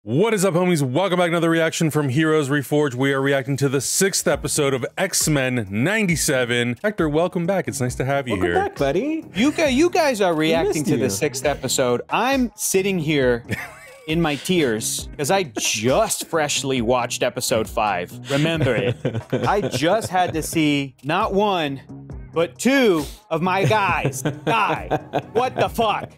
What is up, homies? Welcome back to another reaction from Heroes Reforged. We are reacting to the 6th episode of X-Men 97. Hector, welcome back. It's nice to have you here. Welcome back, buddy. You guys are reacting to the 6th episode. I'm sitting here in my tears because I just freshly watched episode 5. Remember it. I just had to see not one, but 2 of my guys die. What the fuck?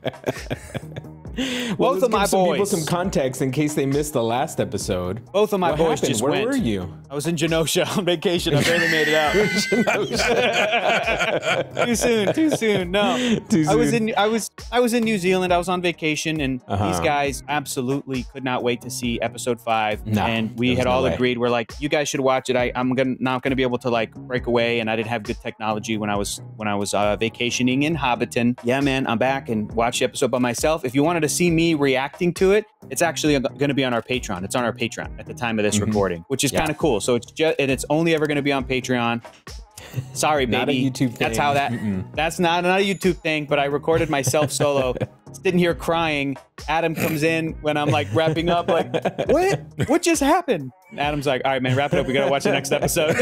Well, Both of my give some people boys. some context in case they missed the last episode. Both of my What boys happened? just Where went. were you? I was in Genosha on vacation. I barely made it out. Too soon. No. Too I was soon. I was in New Zealand. I was on vacation, and these guys absolutely could not wait to see episode 5. No, and we had all agreed, we're like, you guys should watch it. I'm not gonna be able to like break away, and I didn't have good technology when I was vacationing in Hobbiton. Yeah, man, I'm back and watched the episode by myself. If you wanted to see me reacting to it, it's actually going to be on our Patreon. It's on our Patreon at the time of this recording, which is kind of cool. So it's only ever going to be on Patreon. Sorry, baby. Not a YouTube thing. That's how that. That's not a YouTube thing. But I recorded myself solo. Sitting here crying. Adam comes in when I'm like wrapping up. Like, what just happened? And Adam's like, all right, man, wrap it up. We gotta watch the next episode.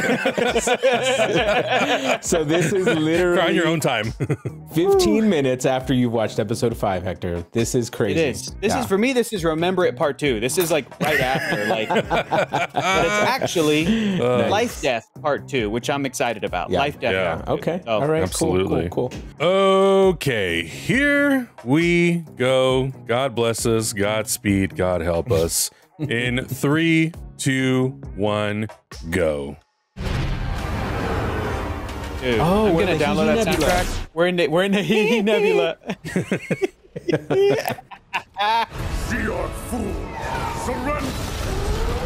So this is literally Cry on your own time. 15 minutes after you've watched episode 5, Hector. This is crazy. It is. This is for me. This is Remember It Part 2. This is like right after, like, but it's actually Lifedeath Part 2, which I'm excited about. Lifedeath. Yeah. Part 2. Okay. So, All right. Absolutely. Cool. Okay, here we go. God bless us. Godspeed. God help us. In 3, 2, 1, go. Dude, Oh, I'm we're gonna in the download that Nebula. soundtrack. We're in the Hee Nebula. Seahawk fool! Surrender!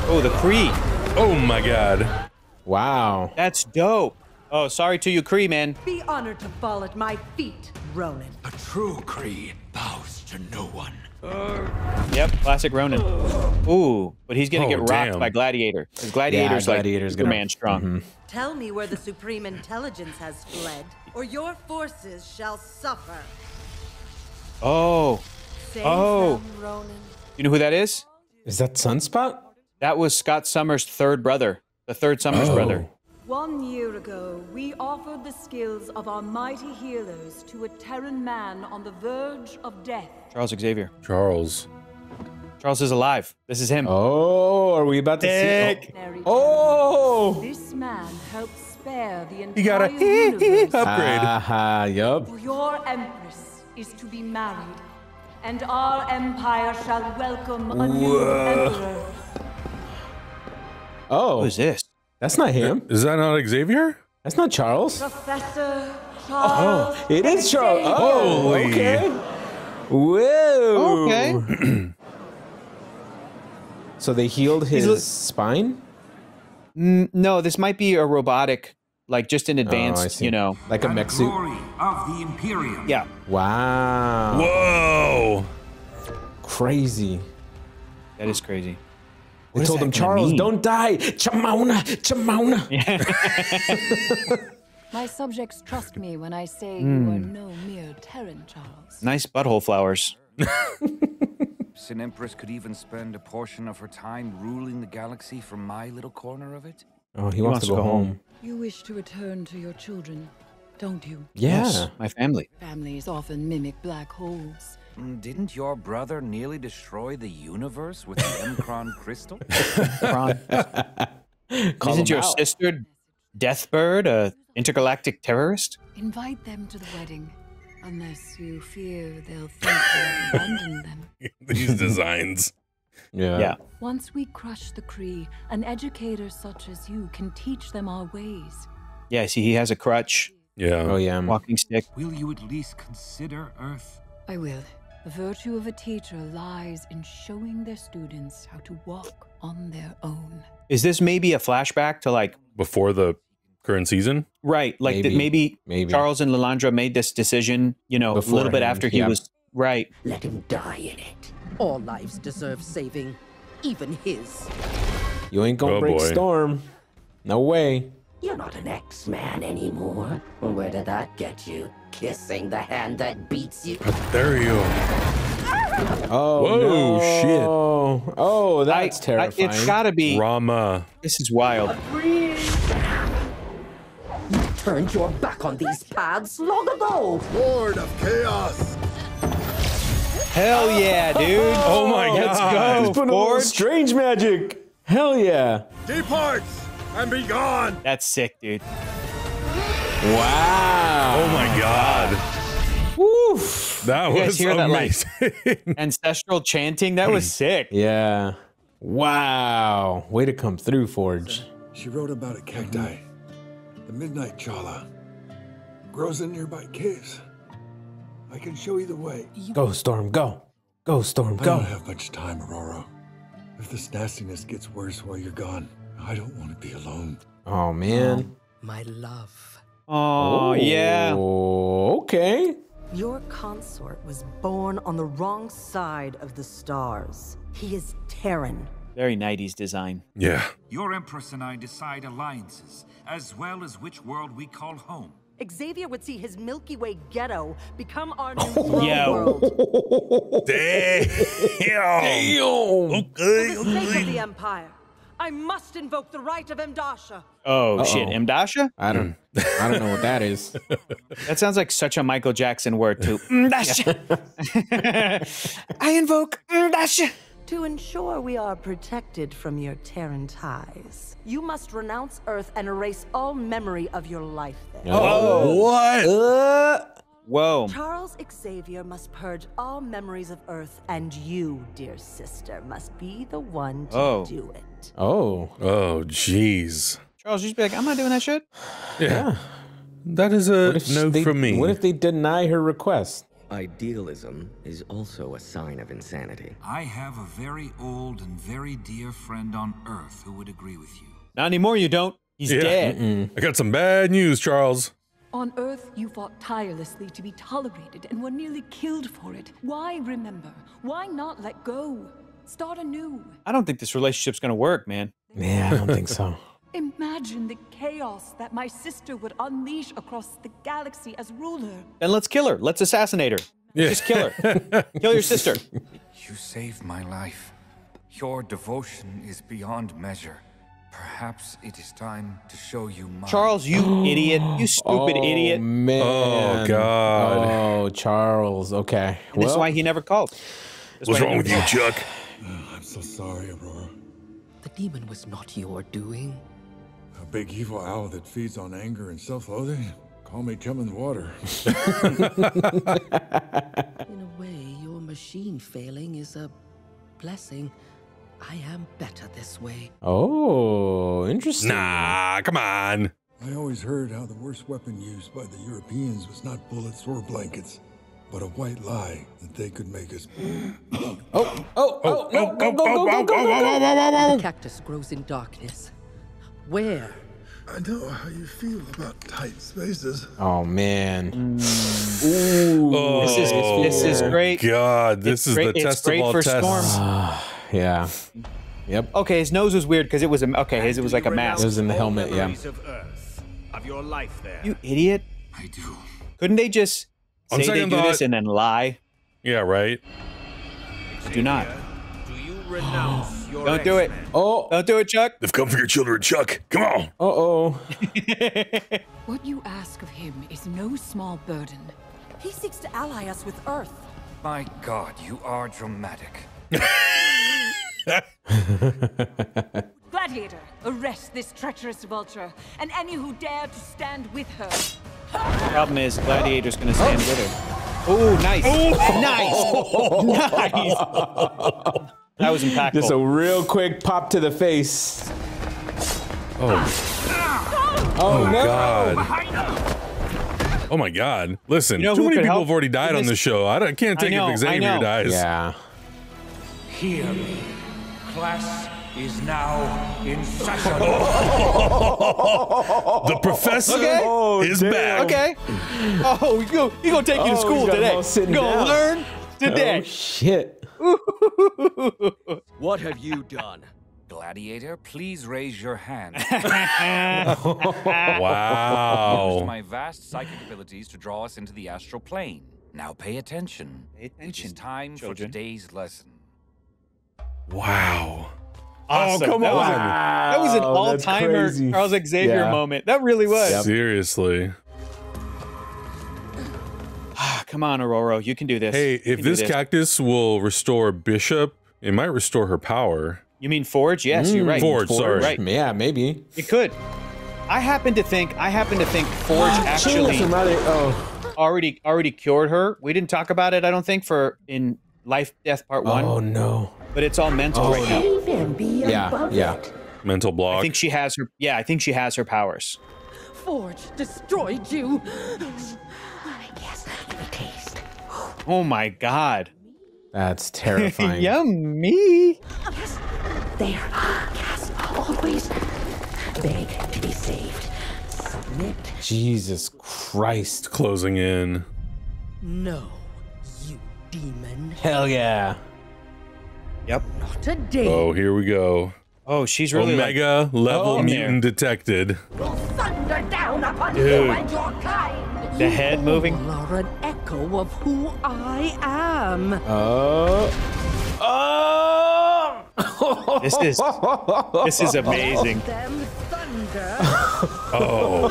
Oh, the Kree. Oh my God. Wow. That's dope. Oh, sorry to you, Kree, man. Be honored to fall at my feet, Ronan. A true Kree bows to no one. Yep, classic Ronin. Ooh, but he's gonna Oh, get rocked damn. by Gladiator. Because Gladiator's Gladiator's like gonna- Superman strong. Tell me where the Supreme Intelligence has fled, or your forces shall suffer. Oh, Save Oh. them, Ronan. you know who that is? Is that Sunspot? That was Scott Summers' third brother. The third Summers brother. 1 year ago, we offered the skills of our mighty healers to a Terran man on the verge of death. Charles Xavier. Charles. Charles is alive. This is him. Oh, are we about to Dick. see? Oh. This man helped spare the You got a entire universe. upgrade. Aha, yup. Your empress is to be married, and our empire shall welcome a new emperor. Oh, Who is this? that's not him. Is that not Xavier? That's not Charles. Professor Charles. It is Charles. Oh, Holy. okay. Whoa. Okay. So they healed his spine? No, this might be a robotic, like just in I advanced, see. you know. Like a mech suit. Glory of the Imperium. Yeah. Wow. Whoa. Crazy. That is crazy. They What is told that him, gonna Charles, mean? don't die. Chamauna, Chamauna. My subjects trust me when I say you are no mere Terran, Charles. Nice butthole flowers. An Empress could even spend a portion of her time ruling the galaxy from my little corner of it. Oh, he wants to go home. You wish to return to your children, don't you? Yeah. Yes, my family. Families often mimic black holes. Didn't your brother nearly destroy the universe with the Emkron crystal? Call Isn't him your out. sister Deathbird a intergalactic terrorist? Invite them to the wedding, unless you fear they'll think you've abandoned them. These designs. Yeah. Once we crush the Kree, an educator such as you can teach them our ways. Yeah, see, he has a crutch, Yeah. Oh, yeah. walking stick. Will you at least consider Earth? I will. The virtue of a teacher lies in showing their students how to walk on their own. Is this maybe a flashback to like, Before the current season? right, like that maybe Charles and Lilandra made this decision, you know, a little bit Beforehand, after he yeah. was, right. Let him die in it. All lives deserve saving, even his. You ain't gonna Oh, break boy. Storm. No way. You're not an X-Man anymore. Where did that get you? Kissing the hand that beats you? There you go. Oh, Whoa, shit. Oh, that's terrifying. It's gotta be. Rama. This is wild. Turned your back on these paths long ago. Lord of Chaos. Hell yeah, dude. Oh my Let's God. go. Forge. Strange magic. Hell yeah. Depart and be gone. That's sick, dude. Wow. Oh my God. Woof. That You guys was hear amazing. that, like, ancestral chanting? That was sick. Yeah. Wow. Way to come through, Forge. She wrote about a cacti. The midnight chala. Grows in nearby caves. I can show you the way. Go, Storm, go. Go, Storm, I go. don't have much time, Aurora. If this nastiness gets worse while you're gone, I don't want to be alone. Oh, man. My love. Oh, yeah. Okay. Your consort was born on the wrong side of the stars. He is Terran. Very 90s design. Yeah. Your Empress and I decide alliances, as well as which world we call home. Xavier would see his Milky Way ghetto become our new throne world. Damn. Okay. For the sake of the Empire, I must invoke the right of Mdasha. Oh, shit. Mdasha? I don't know what that is. That sounds like such a Michael Jackson word, too. Mdasha. I invoke Mdasha. To ensure we are protected from your Terran ties, you must renounce Earth and erase all memory of your life there. Oh, what? Whoa. Charles Xavier must purge all memories of Earth, and you, dear sister, must be the one to do it. Oh. Oh, jeez. Charles, you just be like, I'm not doing that shit. Yeah. That is a no from me. What if they deny her request? Idealism is also a sign of insanity. I have a very old and very dear friend on Earth who would agree with you. Not anymore, you don't. He's dead. I got some bad news, Charles. On Earth, you fought tirelessly to be tolerated and were nearly killed for it. Why remember? Why not let go? Start anew. I don't think this relationship's gonna work, man. Yeah, I don't think so. Imagine the chaos that my sister would unleash across the galaxy as ruler. Then let's kill her. Let's assassinate her. Yeah. Just kill her. Kill your sister. You saved my life. Your devotion is beyond measure. Perhaps it is time to show you mine. Charles, you idiot. You stupid idiot. Man. Oh, God. Oh, Charles. Okay. This is why he never called. What's wrong with you, Chuck? I'm so sorry, Aurora. The demon was not your doing. A big evil owl that feeds on anger and self-loathing? Call me Tim in the water. In a way, your machine failing is a blessing. I am better this way. Oh, interesting. Nah, come on. I always heard how the worst weapon used by the Europeans was not bullets or blankets, but a white lie that they could make us. No, go. The cactus grows in darkness. Where? I know how you feel about tight spaces. Oh, man. Oh, This is great. God, this is the It's test great of all for tests. Storm. Yeah. Yep. Okay, his nose was weird because it was it was like a It mask. was in the helmet, yeah. Of your life there. You idiot. I do. Couldn't they just On say they second do this thought- and then lie? Yeah, right. Do not. Do you renounce your Don't do it. X-Men? Oh. Don't do it, Chuck. They've come for your children, Chuck. Come on. Uh-oh. What you ask of him is no small burden. He seeks to ally us with Earth. My God, you are dramatic. Gladiator, arrest this treacherous vulture, and any who dare to stand with her. Problem is, Gladiator's gonna stand with her. Oh, nice. Nice. That was impactful. Just a real quick pop to the face. Oh, no. God. Oh my God. Listen, You know too who many could people help have already died in on this- this show. I can't take know, it if Xavier I know. dies. Yeah. Hear me. Class is now in session. The professor Okay. is damn. back. Okay. Oh, he gonna take you to school he's got them today. all sitting You gonna down. learn today. Oh, shit. What have you done? Gladiator, please raise your hand. Wow. My vast psychic abilities to draw us into the astral plane. Now pay attention. Pay attention, It is time children. for today's lesson. Wow. Awesome. Oh, come that on. That was an all-timer crazy. Charles Xavier moment. That really was. Seriously. Come on, Aurora. You can do this. Hey, You if can do this cactus will restore Bishop, it might restore her power. You mean Forge? Yes, you're right. Forge, sorry. Right. Yeah, maybe. It could. I happen to think Forge actually already cured her. We didn't talk about it, I don't think, in Life Death Part 1. Oh no. But it's all mental right now. Yeah. Mental block. I think she has her powers. Forge destroyed you. Oh my god. That's terrifying. Yummy. There, Cass, always beg to be saved. Submit. Jesus Christ. Closing in. No, you demon. Hell yeah. Yep. Today. Oh, here we go. Oh, she's really Omega level mutant detected. Thunder down upon Dude. you and your kind. The head moving. You are an echo of who I am. This is amazing. Them thunder. Oh,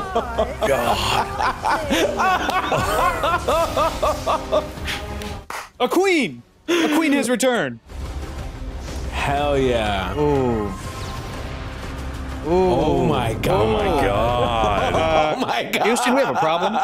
God. A queen! A queen has returned. Hell yeah. Ooh. Ooh. Oh my god. Oh my God. Oh my god. Houston, we have a problem.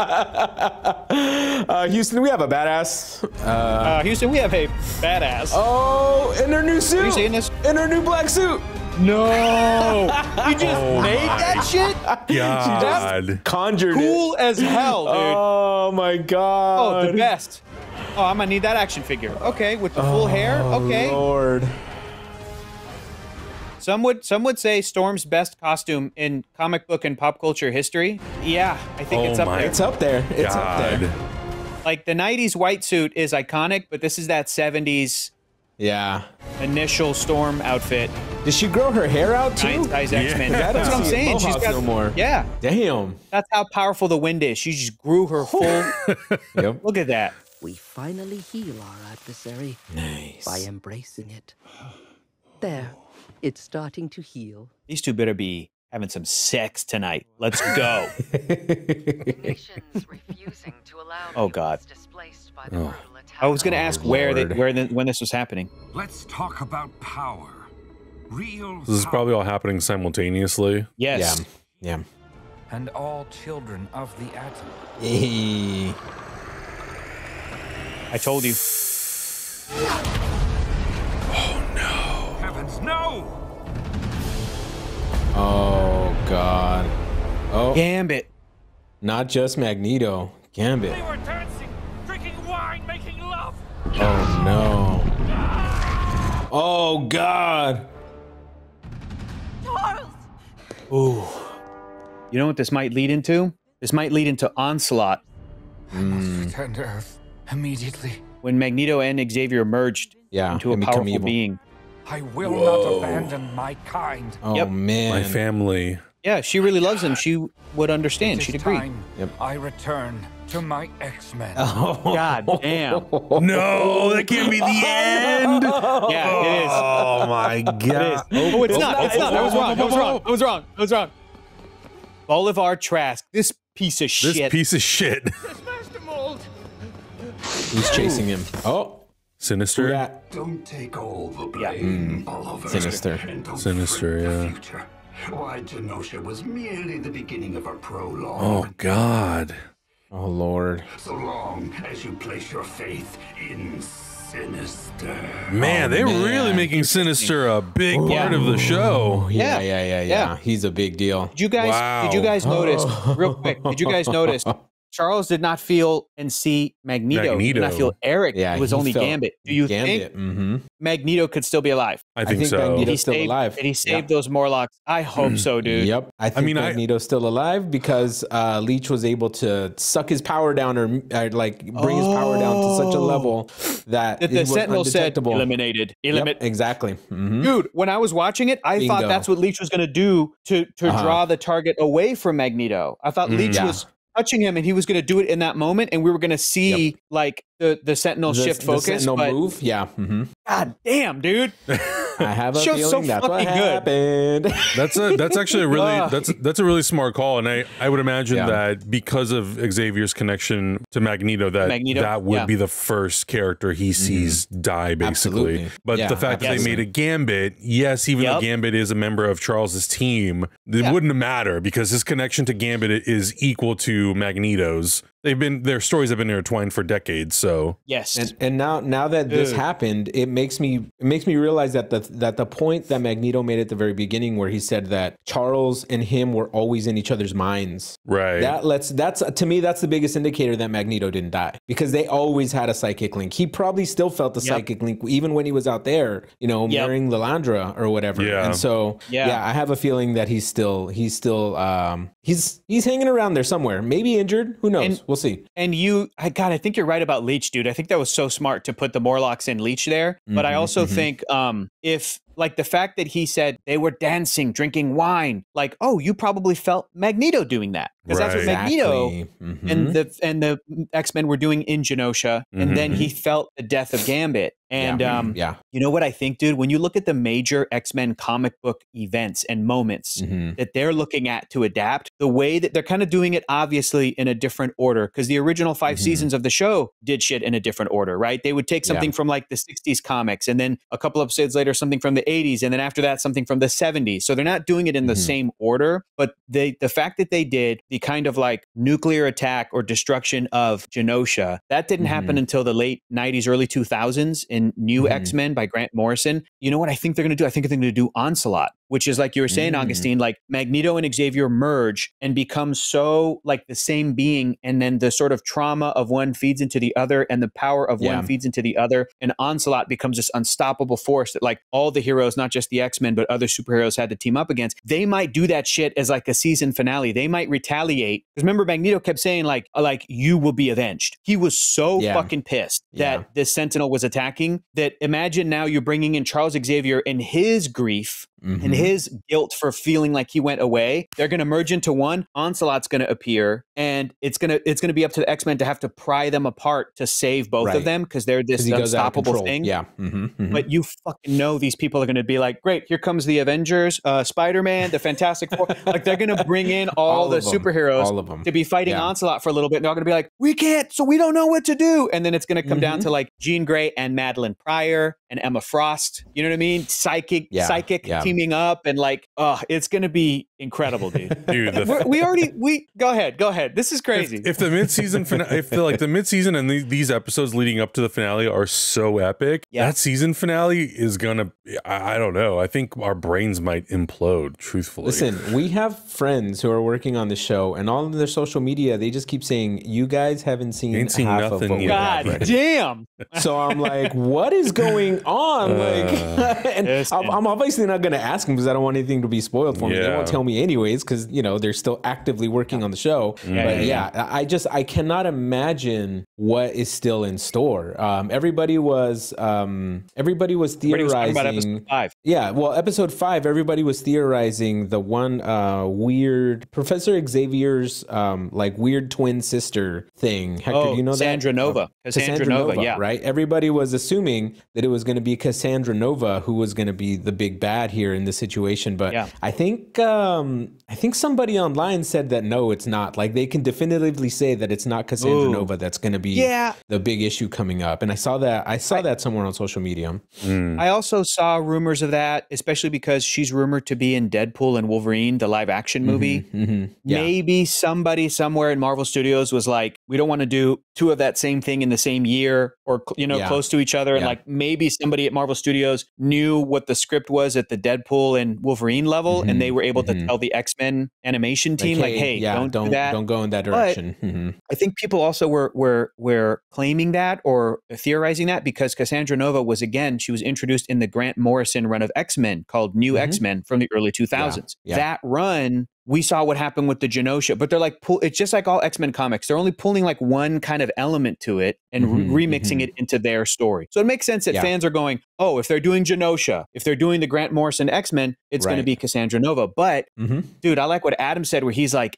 Houston, we have a badass. Houston, we have a badass. Oh, in her new suit. Are you seeing this? In her new black suit. No! You just made that shit? God. Conjured Cool it. as hell, dude. Oh my god. Oh, the best. Oh, I'm gonna need that action figure. Okay, with the full hair. Okay. Lord. Some would say Storm's best costume in comic book and pop culture history. Yeah, I think it's up there. It's up there. It's up there. Like the 90s white suit is iconic, but this is that 70s initial Storm outfit. Did she grow her hair out too? Giant-size X-Men. I don't That's what I'm see saying. She's mohawks got no more. Yeah. Damn. That's how powerful the wind is. She just grew her full. Yep. Look at that. We finally heal our adversary Nice. by embracing it. There, it's starting to heal. These two better be having some sex tonight. Let's go. Oh God. Oh. I was going to ask when this was happening. Let's talk about power. Real This is probably all happening simultaneously. Yes. Yeah. And all children of the atom. Hey. I told you. Heavens, no! Oh god. Oh. Gambit. Not just Magneto. Gambit. They were dancing, drinking wine, making love. Oh no. Oh god. Charles! Ooh. You know what this might lead into? This might lead into Onslaught. I must return to Earth immediately. When Magneto and Xavier merged into a and become powerful evil. being. I will not abandon my kind. Oh Yep. man. My family. Yeah, she really loves him. She would understand. It is She'd agree. time I return to my X-Men. God damn. No, that can't be the end. Yeah, it is. Oh my God. Oh, it's not. It's not. I was wrong. I was wrong. I was wrong. I was wrong. Bolivar Trask. This piece of shit. This piece of shit. He's chasing him. Oh. Sinister. Yeah. Don't take all the blame, Oliver. Sinister. And don't Sinister, fret the yeah. future. Why, Genosha was merely the beginning of a prologue. Oh God. Oh Lord. So long as you place your faith in Sinister. Man, they're really making Sinister a big part of the show. Yeah. He's a big deal. Did you guys notice, real quick, did you guys notice Charles did not feel and see Magneto. He did not feel Eric. Yeah, it was he only felt Gambit. Do you Gambit. think Magneto could still be alive? I think so. Magneto's still alive. And he saved those Morlocks. I hope so, dude. Yep. I think Magneto's still alive because Leech was able to suck his power down or like bring his power down to such a level that the Sentinel said undetectable. eliminated. Yep, exactly. Dude, when I was watching it, I thought that's what Leech was going to do to draw the target away from Magneto. I thought Leech was touching him, and he was going to do it in that moment, and we were going to see like the Sentinel shift focus. The Sentinel move, yeah. Mm-hmm. God damn, dude. I have a feeling so that's what good. happened. That's actually a really that's a really smart call, and I would imagine that because of Xavier's connection to Magneto, that would be the first character he sees die, basically. Absolutely. But the fact that they made a Gambit, yes, even though Gambit is a member of Charles's team, it wouldn't matter because his connection to Gambit is equal to Magneto's. Their stories have been intertwined for decades. So yes, and now that this happened, it makes me realize that the point that Magneto made at the very beginning, where he said that Charles and him were always in each other's minds, right? That's to me, that's the biggest indicator that Magneto didn't die, because they always had a psychic link. He probably still felt the psychic link even when he was out there, marrying Lilandra or whatever. Yeah. And so I have a feeling that he's hanging around there somewhere, maybe injured. Who knows? We'll see. And I think you're right about Leech, dude. I think that was so smart to put the Morlocks in Leech there. But I also think if like the fact that he said they were dancing, drinking wine, like, oh, you probably felt Magneto doing that. Because that's what Magneto and the X-Men were doing in Genosha. And then he felt the death of Gambit. And you know what I think, dude? When you look at the major X-Men comic book events and moments that they're looking at to adapt, the way that they're kind of doing it, obviously, in a different order, because the original 5 seasons of the show did shit in a different order, right? They would take something from like the 60s comics, and then a couple episodes later, something from the 80s, and then after that, something from the 70s. So they're not doing it in the same order, but the fact that they did the kind of like nuclear attack or destruction of Genosha, that didn't happen until the late 90s, early 2000s in New X-Men by Grant Morrison. You know what I think they're going to do? I think they're going to do Onslaught, which is like you were saying, Augustine, like Magneto and Xavier merge and become so like the same being. And then the sort of trauma of one feeds into the other and the power of one feeds into the other. And Onslaught becomes this unstoppable force that like all the heroes, not just the X-Men, but other superheroes had to team up against. They might do that shit as like a season finale. They might retaliate. Because remember, Magneto kept saying like you will be avenged. He was so fucking pissed that this Sentinel was attacking that imagine now you're bringing in Charles Xavier and his grief and his guilt for feeling like he went away. They're going to merge into one. Onslaught's going to appear, and it's going to be up to the X-Men to have to pry them apart to save both of them, because they're this unstoppable thing. Yeah. But you fucking know these people are going to be like, great, here comes the Avengers, Spider-Man, the Fantastic Four. Like they're going to bring in all the superheroes to be fighting Onslaught for a little bit. And they're all going to be like, we can't, so we don't know what to do. And then it's going to come down to like Jean Grey and Madeline Pryor and Emma Frost. You know what I mean? Psychic teaming up, and like, it's gonna be incredible, dude. We go ahead. This is crazy. If the mid-season the mid-season and these episodes leading up to the finale are so epic, that season finale is gonna, I don't know. I think our brains might implode, truthfully. Listen, we have friends who are working on the show, and all of their social media, they just keep saying, you guys haven't seen half of what we have. God damn. So I'm like, what is going on? And I'm obviously not going to ask them because I don't want anything to be spoiled for me. They won't tell me anyways because, they're still actively working on the show. I cannot imagine what is still in store. Everybody was theorizing. About episode 5. Yeah, well, episode 5, everybody was theorizing the one weird Professor Xavier's weird twin sister thing. Hector, do you know Cassandra that? Nova. Cassandra Nova, right? Everybody was assuming that it was going to be Cassandra Nova who was going to be the big bad here in this situation, but I think somebody online said that no, it's not. Like they can definitively say that it's not Cassandra Nova that's going to be the big issue coming up. And I saw that somewhere on social media. I also saw rumors of that, especially because she's rumored to be in Deadpool and Wolverine, the live action movie. Maybe somebody somewhere in Marvel Studios was like, we don't want to do 2 of that same thing in the same year or close to each other. And like maybe somebody at Marvel Studios knew what the script was at the Deadpool and Wolverine level, and they were able to tell the X-Men animation team, don't do that. Don't go in that direction. I think people also were claiming that or theorizing that because Cassandra Nova was, again, she was introduced in the Grant Morrison run of X-Men called New X-Men from the early 2000s. That run we saw what happened with the Genosha, but they're like, it's just like all X-Men comics. They're only pulling like one kind of element to it and remixing it into their story. So it makes sense that fans are going, oh, if they're doing Genosha, if they're doing the Grant Morrison X-Men, it's going to be Cassandra Nova. But dude, I like what Adam said, where he's like,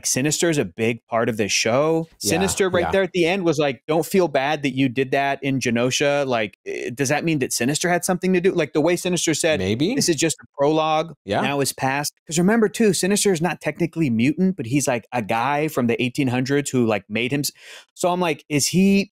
Sinister is a big part of this show. Sinister there at the end was like, don't feel bad that you did that in Genosha. Like, does that mean that Sinister had something to do? Like the way Sinister said, maybe this is just a prologue. Now is past. Because remember too, Sinister is not technically mutant, but he's like a guy from the 1800s who like made him. So I'm like, is he?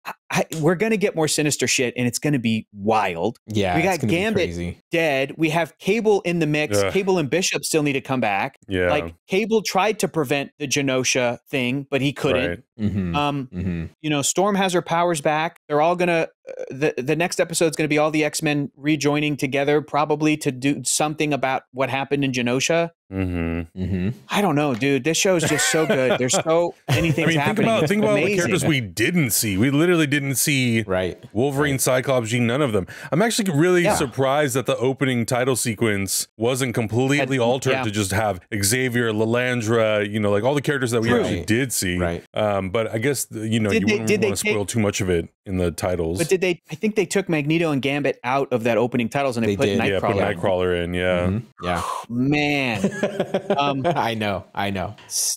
We're gonna get more Sinister shit, and it's gonna be wild. Yeah, we got Gambit dead. We have Cable in the mix. Cable and Bishop still need to come back. Yeah, like Cable tried to prevent the Genosha thing, but he couldn't. You know, Storm has her powers back. They're all gonna. The next episode is gonna be all the X-Men rejoining together, probably to do something about what happened in Genosha. I don't know, dude. This show is just so good. There's so many things happening. Think about the characters we didn't see. We literally didn't see Wolverine, Cyclops, Jean, none of them. I'm actually really surprised that the opening title sequence wasn't completely altered to just have Xavier, Lilandra, you know, like all the characters that we actually did see. But I guess, you know, you wouldn't want to spoil too much of it in the titles. But did they? I think they took Magneto and Gambit out of that opening titles and they put Nightcrawler. Put Nightcrawler in. Yeah. Man. I know.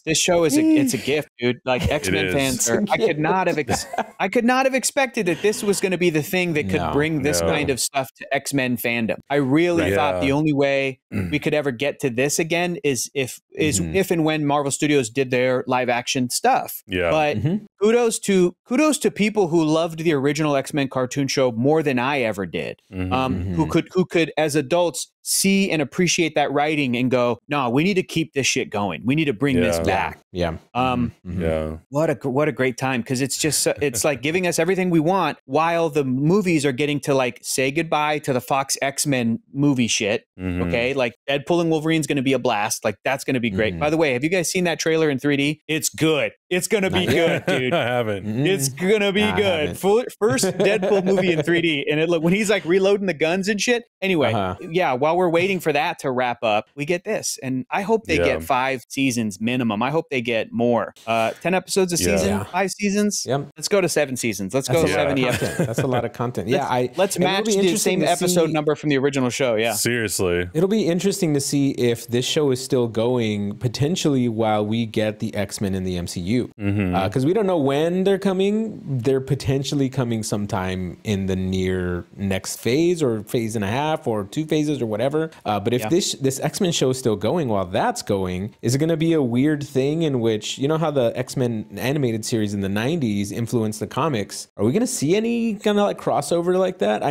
This show is it's a gift, dude. Like X-Men fans, I could not have expected that this was going to be the thing that could bring this kind of stuff to X-Men fandom. I really thought the only way we could ever get to this again is if and when Marvel Studios did their live action stuff. But kudos to people who loved the original X-Men cartoon show more than I ever did. Who could as adults see and appreciate that writing and go, no, we need to keep this shit going. We need to bring this back. What a great time, because it's just it's like giving us everything we want while the movies are getting to like say goodbye to the Fox X-Men movie shit. Okay, like Deadpool and Wolverine's going to be a blast. Like that's going to be great. By the way, have you guys seen that trailer in 3D? It's good. It's going to be good, dude. I haven't. It's going to be good. First Deadpool movie in 3D, and when he's like reloading the guns and shit. Anyway, while we're waiting for that to wrap up, we get this, and I hope they get 5 seasons minimum. I hope they get more. 10 episodes a season, 5 seasons. Let's go to 7 seasons. Let's go to 70 episodes. That's a lot of content. Let's match the same episode number from the original show. Yeah, seriously, it'll be interesting to see if this show is still going potentially while we get the X-Men in the MCU, because we don't know when they're coming. They're potentially coming sometime in the near next phase or phase and a half or 2 phases or whatever. But if this X-Men show is still going while that's going, is it going to be a weird thing in which, you know how the X-Men animated series in the 90s influenced the comics? Are we going to see any kind of like crossover like that?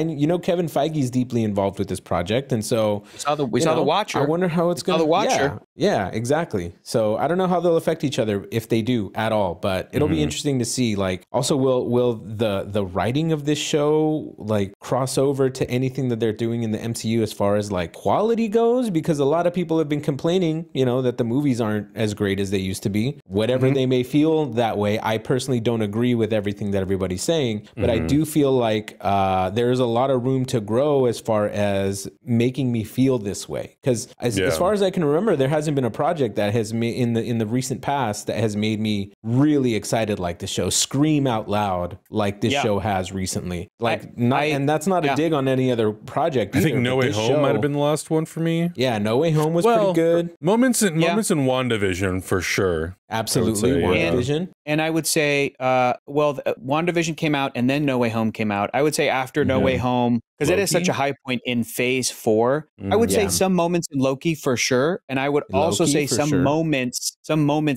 Kevin Feige's deeply involved with this project, and so we saw the Watcher. I wonder how it's going to. The Watcher. Yeah, exactly. So I don't know how they'll affect each other if they do at all, but it'll be interesting to see. Like, also, will the writing of this show like cross over to anything that they're doing in the MCU as far as like quality goes? Because a lot of people have been complaining, that the movies aren't as great as they used to be. Whatever they may feel that way, I personally don't agree with everything that everybody's saying, but I do feel like there's a lot of room to grow as far as making me feel this way. Because as far as I can remember, there hasn't been a project that has made in the recent past that has made me really excited like this show, scream out loud like this show has recently. And that's not a dig on any other project either. I think No Way Home might have been the last one for me. Yeah, No Way Home was pretty good. Moments in WandaVision for sure. Absolutely, WandaVision. And I would say, WandaVision came out and then No Way Home came out. I would say after No Way Home, because it is such a high point in Phase 4. I would say some moments in Loki for sure, and I would also say some moments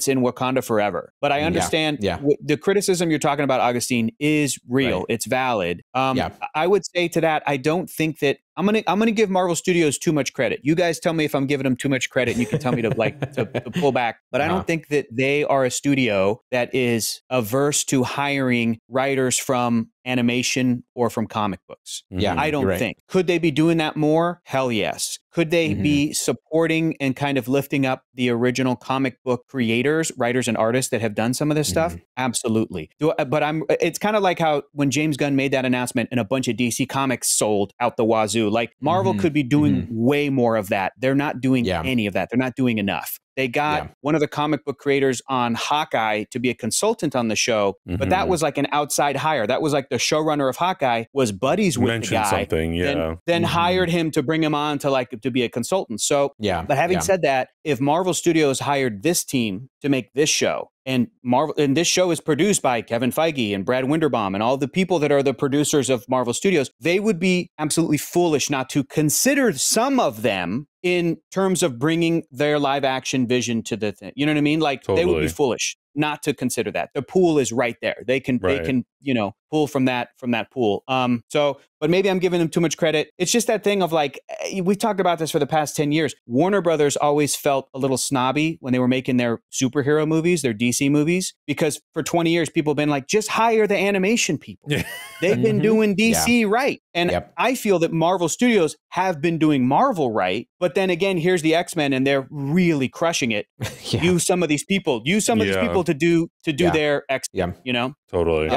in Wakanda Forever. But I understand the criticism you're talking about, Augustine, is real. It's valid. I would say to that, I don't think that I'm gonna give Marvel Studios too much credit. You guys tell me if I'm giving them too much credit, and you can tell me to pull back. But I don't think that they are a studio that is averse to hiring writers from animation or from comic books. I don't think. Could they be doing that more? Hell yes. Could they be supporting and kind of lifting up the original comic book creators, writers, and artists that have done some of this stuff? Absolutely. It's kind of like how when James Gunn made that announcement and a bunch of DC comics sold out the wazoo. Like Marvel could be doing way more of that. They're not doing any of that. They're not doing enough. They got one of the comic book creators on Hawkeye to be a consultant on the show, but that was like an outside hire. That was like the showrunner of Hawkeye was buddies with the guy. Something, then hired him to bring him on to be a consultant. So, but having said that, if Marvel Studios hired this team to make this show, and this show is produced by Kevin Feige and Brad Winderbaum and all the people that are the producers of Marvel Studios, they would be absolutely foolish not to consider some of them in terms of bringing their live action vision to the thing. You know what I mean? Like they would be foolish not to consider that. The pool is right there. They can pull from that pool. But maybe I'm giving them too much credit. It's just that thing of like, we've talked about this for the past 10 years. Warner Brothers always felt a little snobby when they were making their superhero movies, their DC movies, because for 20 years, people have been like, just hire the animation people. They've been doing DC right. And I feel that Marvel Studios have been doing Marvel right. But then again, here's the X-Men and they're really crushing it. Use some of these people. Use some of these people to do their X-Men, you know? Totally.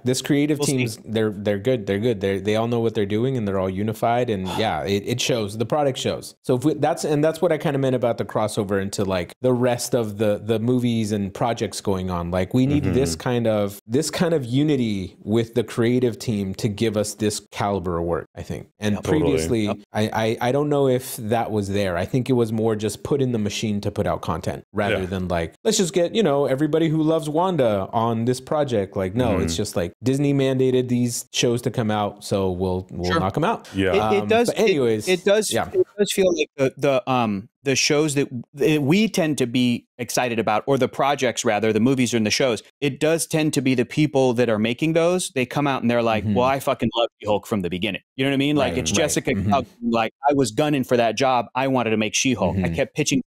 This creative teams, they're good. They're good. They all know what they're doing and they're all unified. And it shows. The product shows. So if that's what I kind of meant about the crossover into like the rest of the movies and projects going on. Like we need this kind of unity with the creative team to give us this caliber of work, I think. And previously, I don't know if that was there. I think it was more just put in the machine to put out content rather than like, let's just get, everybody who loves Wanda on this project. Like, no, it's just like Disney mandated these shows to come out, so we'll knock them out. It does. But anyways, it does feel like the shows that we tend to be excited about, or the projects rather, the movies or the shows, it does tend to be the people that are making those. They come out and they're like, well, I fucking love She-Hulk from the beginning. You know what I mean? Like it's Jessica, like I was gunning for that job. I wanted to make She-Hulk. I kept pitching,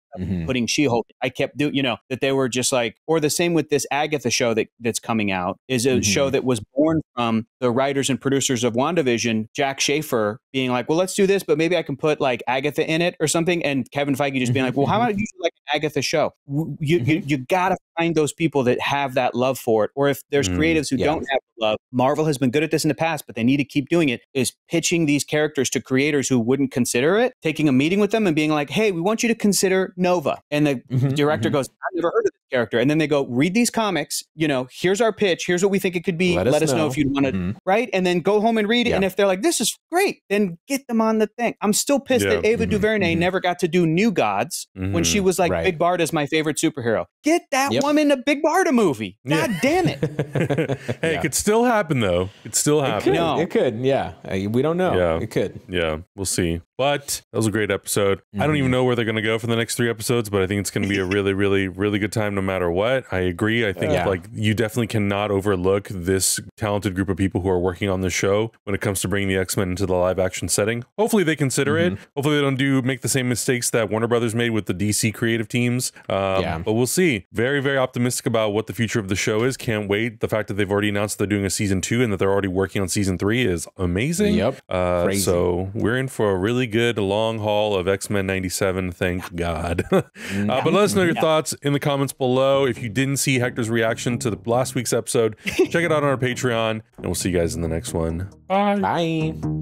putting She-Hulk. I kept doing, that they were just like, or the same with this Agatha show that's coming out is a show that was born from the writers and producers of WandaVision, Jack Schaefer being like, well, let's do this, but maybe I can put like Agatha in it or something. And Kevin Feige just being like, well, how about you do like an Agatha show? You got to find those people that have that love for it. Or if there's creatives who don't have the love, Marvel has been good at this in the past, but they need to keep doing it, is pitching these characters to creators who wouldn't consider it, taking a meeting with them and being like, hey, we want you to consider Nova. And the director goes, I've never heard of this character. And then they go, read these comics, here's our pitch. Here's what we think it could be. Let us know if you want to, right? And then go home and read it. And if they're like, this is great, then get them on the thing. I'm still pissed that Ava DuVernay never got to do New Gods when she was like, Big Barda's my favorite superhero. Get that woman a Big Barda movie. God damn it. Hey, it could still happen though. It still happen. It could. Yeah. We don't know. It could. Yeah. We'll see. But that was a great episode. I don't even know where they're going to go for the next 3 episodes, but I think it's going to be a really, really, really good time no matter what. I agree. I think like you definitely cannot overlook this talented group of people who are working on the show when it comes to bringing the X-Men into the live action setting. Hopefully they consider it. Hopefully they don't make the same mistakes that Warner Brothers made with the DC creative teams. But we'll see. Very, very optimistic about what the future of the show is. Can't wait. The fact that they've already announced they're doing a season 2 and that they're already working on season 3 is amazing. Crazy. So we're in for a really good long haul of X-Men 97. Thank God. But let us know your thoughts in the comments below. If you didn't see Hector's reaction to the last week's episode, check it out on our Patreon, and we'll see you guys in the next one. Bye.